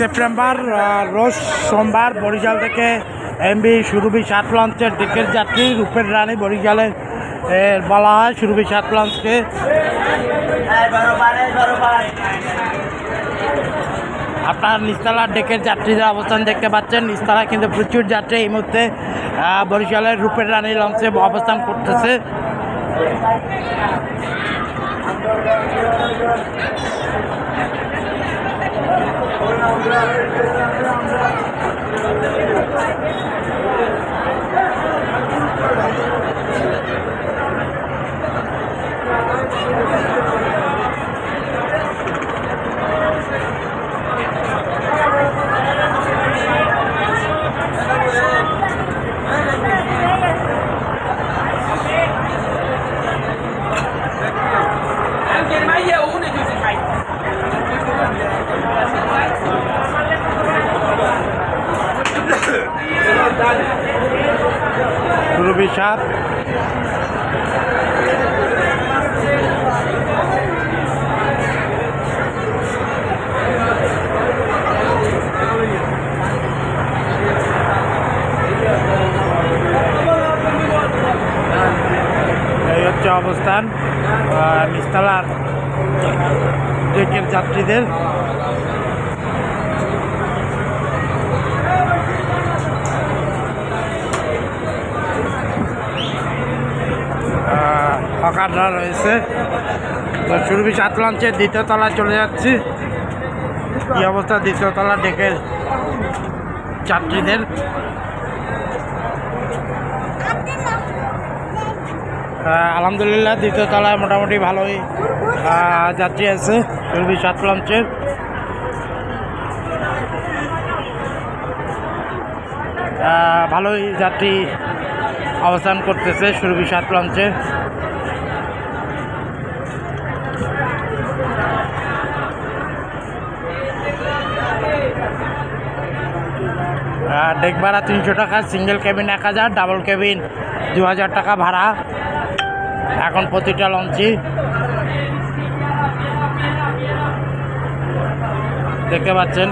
September রোজ সোমবার বরিশাল থেকে MB সুরভি 7 লঞ্চের ডেকের যাত্রী রূপের রানী বরিশালের বলা হয় সুরভি 7 লঞ্চকে। আপনার নিস্তালার ডেকের যাত্রীদের অবস্থান দেখতে পাচ্ছেন। নিস্তালা কিন্তু প্রচুর যাত্রী এই মুহূর্তে বরিশালের রূপের রানী লঞ্চে অবস্থান করতেছে। সুরভি 7 এই হচ্ছে অবস্থান নিস্তালার ডেকের যাত্রীদের। হকাররা রয়েছে। তো সুরভি 7 লঞ্চের দ্বিতীয় তলায় চলে যাচ্ছি। কি অবস্থা দ্বিতীয় তলা ডেকের যাত্রীদের? আলহামদুলিল্লাহ দ্বিতীয় তলায় মোটামুটি ভালোই যাত্রী আছে সুরভি 7 লঞ্চের। ভালোই যাত্রী অবস্থান করতেছে সুরভি 7 লঞ্চে। ডেক ভাড়া 300 টাকা, সিঙ্গেল কেবিন 1000, ডাবল কেবিন 2000 টাকা ভাড়া এখন প্রতিটা লঞ্চই। দেখতে পাচ্ছেন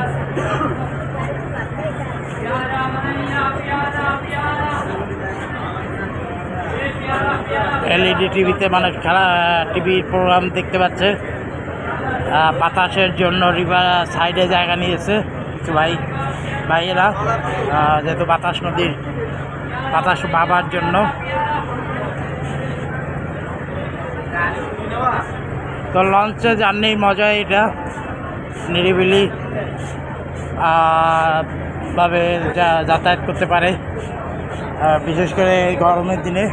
এলইডি টিভিতে মানুষ খেলা টিভির প্রোগ্রাম দেখতে পাচ্ছে। বাতাসের জন্য রিভার সাইডে জায়গা নিয়েছে কিছু ভাইয়েরা, যেহেতু বাতাস নদীর বাতাস বাবার জন্য। তো লঞ্চে জার্নি মজা, এটা নিরিবিলি ভাবে যাতায়াত করতে পারে, বিশেষ করে গরমের দিনে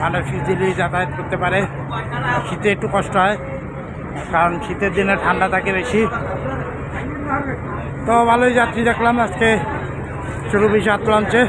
মানুষ ইজিলি যাতায়াত করতে পারে। শীতে একটু কষ্ট হয় কারণ শীতের দিনে ঠান্ডা থাকে বেশি। তো ভালোই যাত্রী দেখলাম আজকে সুরভি 7 লঞ্চে।